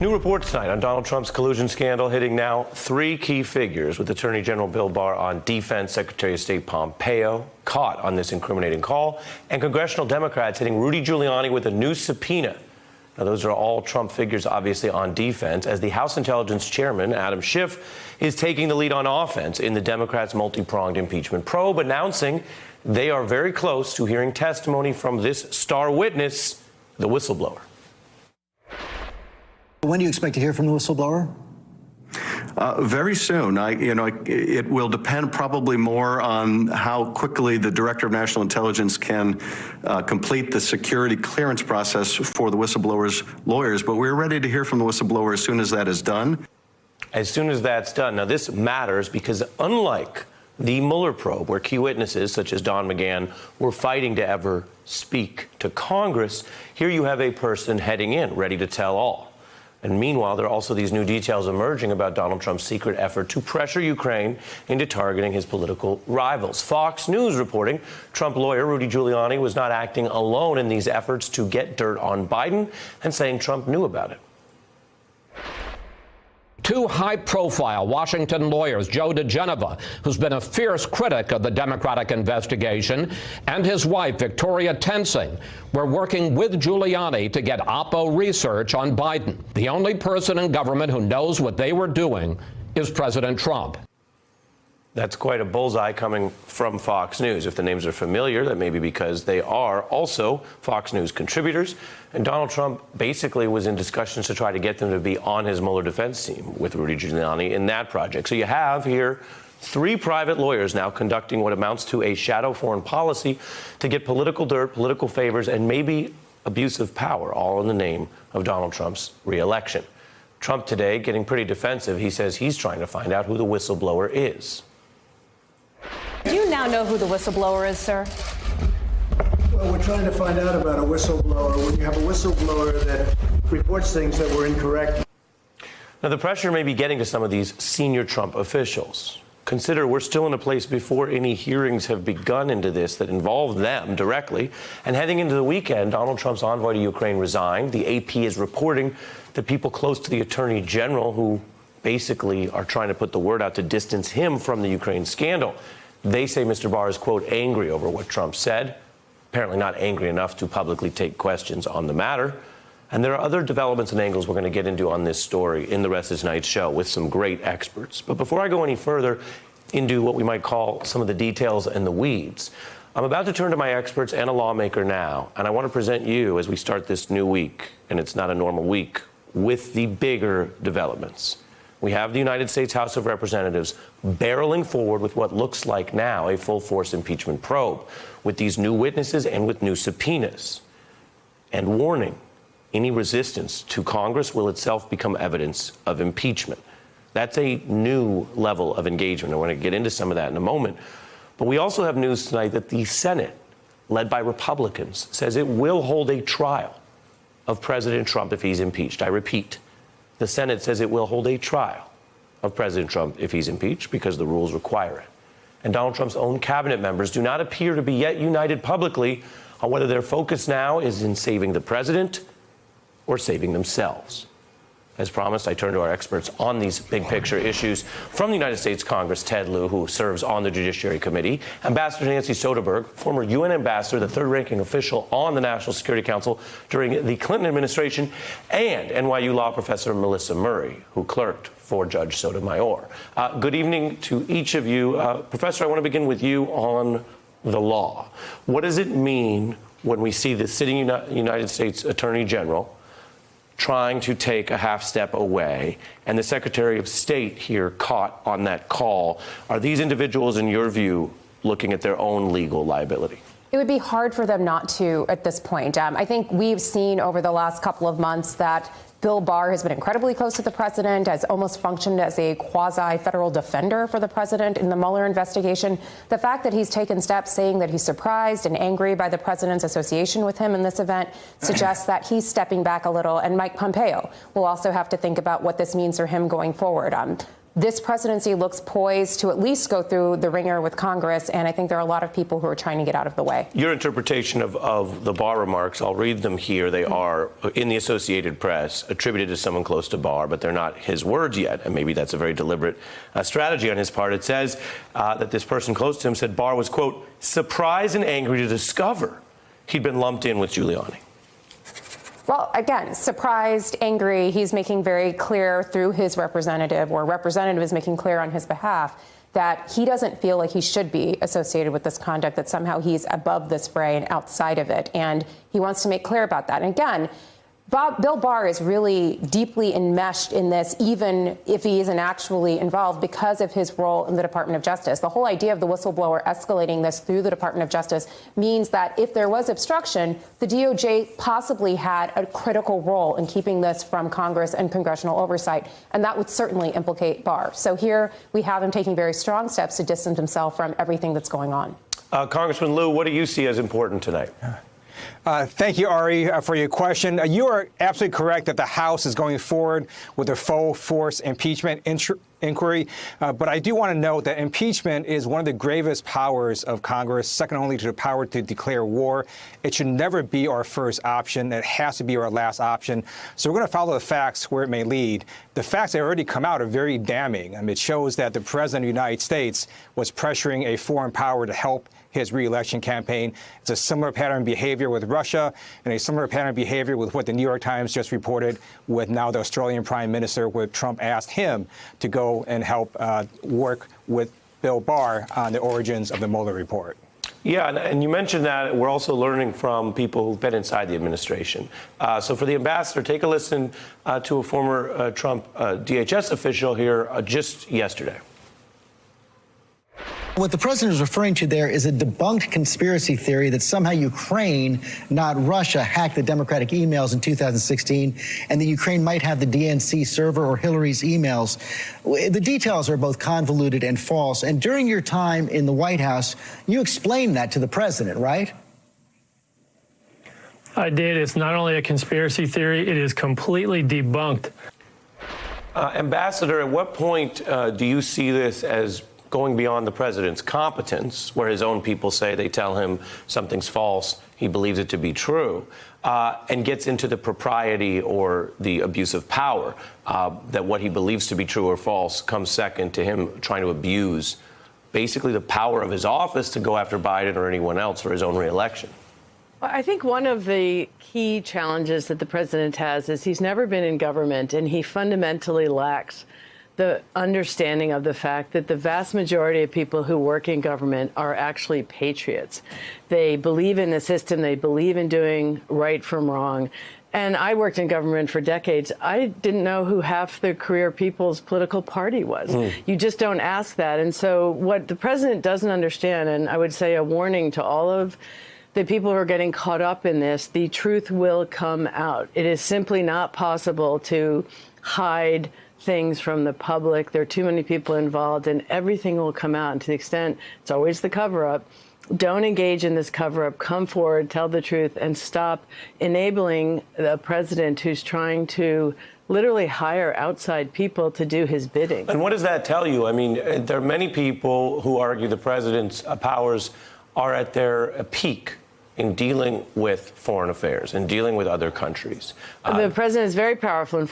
New reports tonight on Donald Trump's collusion scandal hitting now three key figures, with Attorney General Bill Barr on defense, Secretary of State Pompeo caught on this incriminating call, and congressional Democrats hitting Rudy Giuliani with a new subpoena. Now, those are all Trump figures, obviously, on defense, as the House Intelligence Chairman, Adam Schiff, is taking the lead on offense in the Democrats' multi-pronged impeachment probe, announcing they are very close to hearing testimony from this star witness, the whistleblower. When do you expect to hear from the whistleblower? Very soon. It will depend probably more on how quickly the Director of National Intelligence can complete the security clearance process for the whistleblower's lawyers. But we're ready to hear from the whistleblower as soon as that is done. As soon as that's done. Now, this matters because unlike the Mueller probe, where key witnesses such as Don McGahn were fighting to ever speak to Congress, here you have a person heading in, ready to tell all. And meanwhile, there are also these new details emerging about Donald Trump's secret effort to pressure Ukraine into targeting his political rivals. Fox News reporting Trump lawyer Rudy Giuliani was not acting alone in these efforts to get dirt on Biden, and saying Trump knew about it. Two high-profile Washington lawyers, Joe DeGeneva, who's been a fierce critic of the Democratic investigation, and his wife, Victoria Tensing, were working with Giuliani to get Oppo research on Biden. The only person in government who knows what they were doing is President Trump. That's quite a bullseye coming from Fox News. If the names are familiar, that may be because they are also Fox News contributors. And Donald Trump basically was in discussions to try to get them to be on his Mueller defense team with Rudy Giuliani in that project. So you have here three private lawyers now conducting what amounts to a shadow foreign policy to get political dirt, political favors, and maybe abuse of power, all in the name of Donald Trump's reelection. Trump today getting pretty defensive. He says he's trying to find out who the whistleblower is. Do you now know who the whistleblower is, sir? Well, we're trying to find out about a whistleblower. When you have a whistleblower that reports things that were incorrect. Now, the pressure may be getting to some of these senior Trump officials. Consider we're still in a place before any hearings have begun into this that involve them directly. And heading into the weekend, Donald Trump's envoy to Ukraine resigned. The AP is reporting that people close to the Attorney General, who basically are trying to put the word out to distance him from the Ukraine scandal. They say Mr. Barr is, quote, angry over what Trump said, apparently not angry enough to publicly take questions on the matter. And there are other developments and angles we're going to get into on this story in the rest of tonight's show with some great experts. But before I go any further into what we might call some of the details and the weeds, I'm about to turn to my experts and a lawmaker now, and I want to present you as we start this new week, and it's not a normal week, with the bigger developments. We have the United States House of Representatives barreling forward with what looks like now a full-force impeachment probe, with these new witnesses and with new subpoenas. And warning, any resistance to Congress will itself become evidence of impeachment. That's a new level of engagement. I want to get into some of that in a moment. But we also have news tonight that the Senate, led by Republicans, says it will hold a trial of President Trump if he's impeached. I repeat. The Senate says it will hold a trial of President Trump if he's impeached because the rules require it. And Donald Trump's own cabinet members do not appear to be yet united publicly on whether their focus now is in saving the president or saving themselves. As promised, I turn to our experts on these big picture issues. From the United States Congress, Ted Lieu, who serves on the Judiciary Committee, Ambassador Nancy Soderberg, former UN ambassador, the third-ranking official on the National Security Council during the Clinton administration, and NYU law professor Melissa Murray, who clerked for Judge Sotomayor. Good evening to each of you. Professor, I want to begin with you on the law. What does it mean when we see the sitting United States Attorney General trying to take a half step away, and the Secretary of State here caught on that call? Are these individuals, in your view, looking at their own legal liability? It would be hard for them not to at this point. I think we've seen over the last couple of months that Bill Barr has been incredibly close to the president, has almost functioned as a quasi-federal defender for the president in the Mueller investigation. The fact that he's taken steps saying that he's surprised and angry by the president's association with him in this event suggests that he's stepping back a little. And Mike Pompeo will also have to think about what this means for him going forward. This presidency looks poised to at least go through the ringer with Congress, and I think there are a lot of people who are trying to get out of the way. Your interpretation of the Barr remarks, I'll read them here. They are in the Associated Press. attributed to someone close to Barr, but they're not his words yet, and maybe that's a very deliberate strategy on his part. It says that this person close to him said Barr was, quote, surprised and angry to discover he'd been lumped in with Giuliani. Well, again, surprised, angry. He's making very clear through his representative, or representative is making clear on his behalf, that he doesn't feel like he should be associated with this conduct, that somehow he's above this fray and outside of it. And he wants to make clear about that. And again, Bill Barr is really deeply enmeshed in this, even if he isn't actually involved, because of his role in the Department of Justice. The whole idea of the whistleblower escalating this through the Department of Justice means that if there was obstruction, the DOJ possibly had a critical role in keeping this from Congress and congressional oversight, and that would certainly implicate Barr. So here we have him taking very strong steps to distance himself from everything that's going on. Congressman Lieu, what do you see as important tonight? Thank you, Ari, for your question. You are absolutely correct that the House is going forward with a full force impeachment inquiry. But I do want to note that impeachment is one of the gravest powers of Congress, second only to the power to declare war. It should never be our first option. It has to be our last option. So we're going to follow the facts where it may lead. The facts that already come out are very damning. It shows that the President of the United States was pressuring a foreign power to help his re-election campaign. It's a similar pattern of behavior with Russia and a similar pattern of behavior with what the New York Times just reported with now the Australian Prime Minister, where Trump asked him to go and help work with Bill Barr on the origins of the Mueller report. Yeah, and you mentioned that we're also learning from people who've been inside the administration. So for the ambassador, take a listen to a former Trump DHS official here just yesterday. What the president is referring to there is a debunked conspiracy theory that somehow Ukraine, not Russia, hacked the Democratic emails in 2016, and that Ukraine might have the DNC server or Hillary's emails. The details are both convoluted and false. And during your time in the White House, you explained that to the president, right? I did. It's not only a conspiracy theory, it is completely debunked. Ambassador, at what point do you see this as going beyond the president's competence, where his own people say they tell him something's false, he believes it to be true, and gets into the propriety or the abuse of power, that what he believes to be true or false comes second to him trying to abuse basically the power of his office to go after Biden or anyone else for his own reelection? I think one of the key challenges that the president has is he's never been in government, and he fundamentally lacks the understanding of the fact that the vast majority of people who work in government are actually patriots. They believe in the system. They believe in doing right from wrong. And I worked in government for decades. I didn't know who half the career people's political party was. You just don't ask that. And so what the president doesn't understand, and I would say a warning to all of the people who are getting caught up in this, the truth will come out. It is simply not possible to hide things from the public. There are too many people involved, and everything will come out. And to the extent it's always the cover-up, don't engage in this cover-up. Come forward, tell the truth, and stop enabling the president who's trying to literally hire outside people to do his bidding. And what does that tell you? I mean, there are many people who argue the president's powers are at their peak in dealing with foreign affairs and dealing with other countries. The president is very powerful in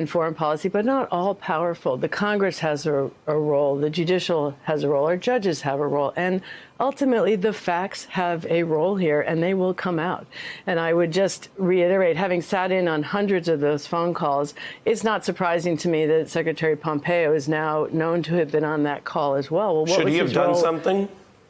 foreign policy, but not all powerful. The Congress has a role. The judicial has a role. Our judges have a role. And ultimately, the facts have a role here, and they will come out. And I would just reiterate, having sat in on hundreds of those phone calls, it's not surprising to me that Secretary Pompeo is now known to have been on that call as well. Well, should he have done something?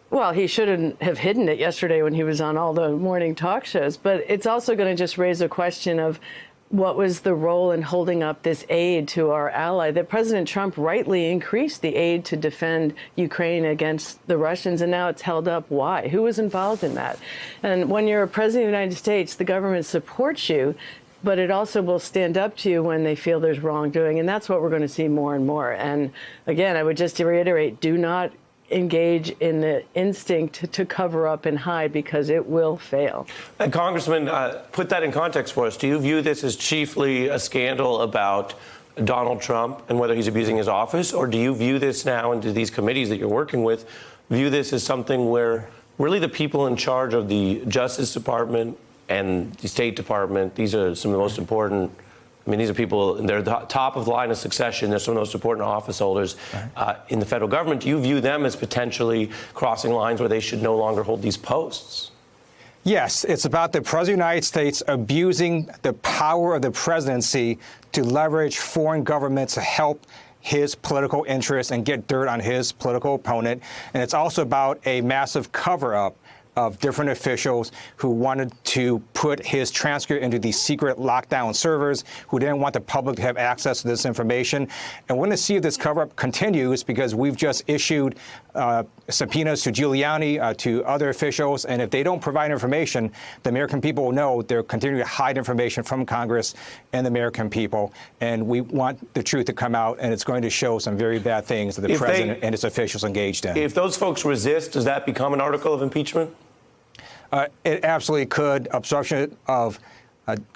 Well, he shouldn't have hidden it yesterday when he was on all the morning talk shows. But it's also going to just raise a question of what was the role in holding up this aid to our ally? That President Trump rightly increased the aid to defend Ukraine against the Russians, and now it's held up. Why? Who was involved in that? And when you're a president of the United States, the government supports you, but it also will stand up to you when they feel there's wrongdoing. And that's what we're going to see more and more. And again, I would just reiterate, do not engage in the instinct to cover up and hide, because it will fail. And Congressman, put that in context for us. Do you view this as chiefly a scandal about Donald Trump and whether he's abusing his office, or do you view this now, and do these committees that you're working with view this as something where really the people in charge of the Justice Department and the State Department, these are some of the most important I mean, these are people, they're the top of the line of succession. They're some of the most important office holders in the federal government. Do you view them as potentially crossing lines where they should no longer hold these posts? Yes, it's about the President of the United States abusing the power of the presidency to leverage foreign governments to help his political interests and get dirt on his political opponent. And it's also about a massive cover-up of different officials who wanted to put his transcript into these secret lockdown servers, who didn't want the public to have access to this information. And we're going to see if this cover-up continues, because we've just issued subpoenas to Giuliani, to other officials, and if they don't provide information, the American people will know they're continuing to hide information from Congress and the American people. And we want the truth to come out, and it's going to show some very bad things that the president and his officials engaged in. If those folks resist, does that become an article of impeachment? It absolutely could. Obstruction of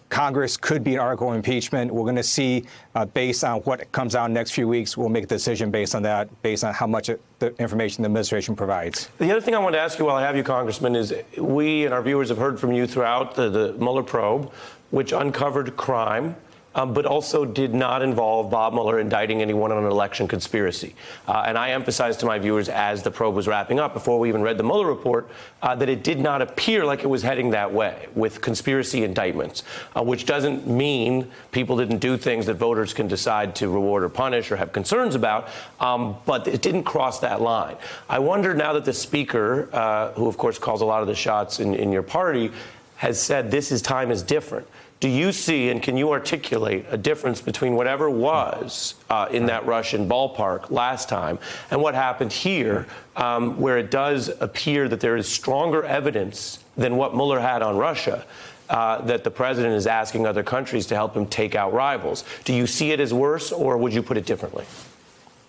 Congress could be an article of impeachment. We're going to see, based on what comes out in the next few weeks, we'll make a decision based on that, based on how much the information the administration provides. The other thing I wanted to ask you while I have you, Congressman, is we and our viewers have heard from you throughout the Mueller probe, which uncovered crime, but also did not involve Bob Mueller indicting anyone on an election conspiracy. And I emphasized to my viewers as the probe was wrapping up, before we even read the Mueller report, that it did not appear like it was heading that way with conspiracy indictments, which doesn't mean people didn't do things that voters can decide to reward or punish or have concerns about, but it didn't cross that line. I wonder now that the Speaker, who of course calls a lot of the shots in your party, has said this time is different. Do you see, and can you articulate a difference between whatever was in that Russian ballpark last time and what happened here, where it does appear that there is stronger evidence than what Mueller had on Russia, that the president is asking other countries to help him take out rivals? Do you see it as worse, or would you put it differently?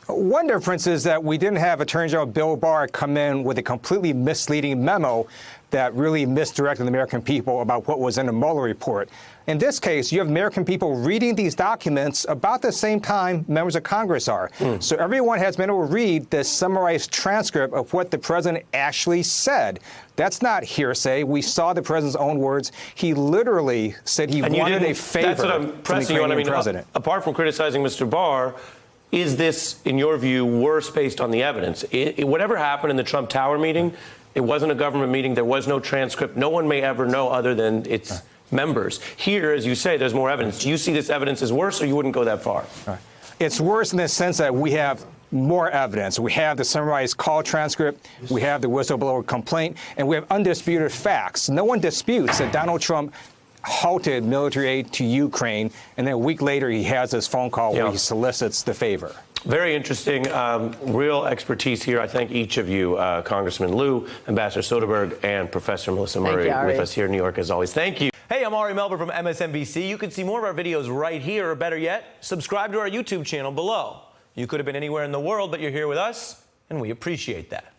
One difference is that we didn't have Attorney General Bill Barr come in with a completely misleading memo that really misdirected the American people about what was in the Mueller report. In this case, you have American people reading these documents about the same time members of Congress are. So everyone has been able to read the summarized transcript of what the president actually said. That's not hearsay. We saw the president's own words. He literally said he wanted a favor. That's what I'm pressing you on. I mean, apart from criticizing Mr. Barr, is this, in your view, worse based on the evidence? Whatever happened in the Trump Tower meeting, it wasn't a government meeting. There was no transcript. No one may ever know other than its members. Here, as you say, there's more evidence. Do you see this evidence as worse, or you wouldn't go that far? It's worse in the sense that we have more evidence. We have the summarized call transcript. We have the whistleblower complaint. And we have undisputed facts. No one disputes that Donald Trump halted military aid to Ukraine, and then a week later he has this phone call where he solicits the favor. Very interesting, real expertise here. I thank each of you, Congressman Lieu, Ambassador Soderberg, and Professor Melissa Murray with us here in New York, as always. Thank you. Hey, I'm Ari Melber from MSNBC. You can see more of our videos right here, or better yet, subscribe to our YouTube channel below. You could have been anywhere in the world, but you're here with us, and we appreciate that.